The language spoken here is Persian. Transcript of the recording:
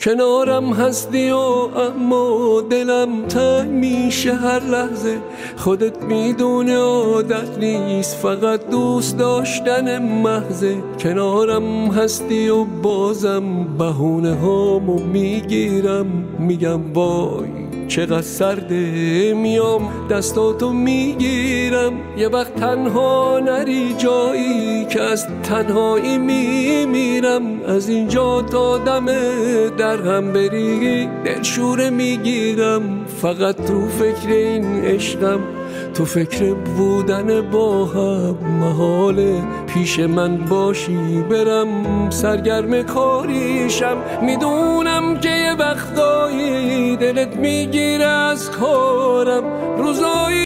کنارم هستی و اما دلم تنگ میشه هر لحظه. خودت میدونی عادت نیست، فقط دوست داشتن محضه. کنارم هستی و بازم بهونه هامو میگیرم، میگم وای چقدر سرده، میام دستاتو میگیرم. یه وقت تنها نری جایی که از تنهایی میمیرم. از اینجا تا دم در هم بری دلشوره میگیرم. فقط تو فکر این عشقم، تو فکر بودن با هم. محاله پیش من باشی برم سرگرم کاریشم. میدونم که یه وقتایی دلت میگیره از کارم، روزایی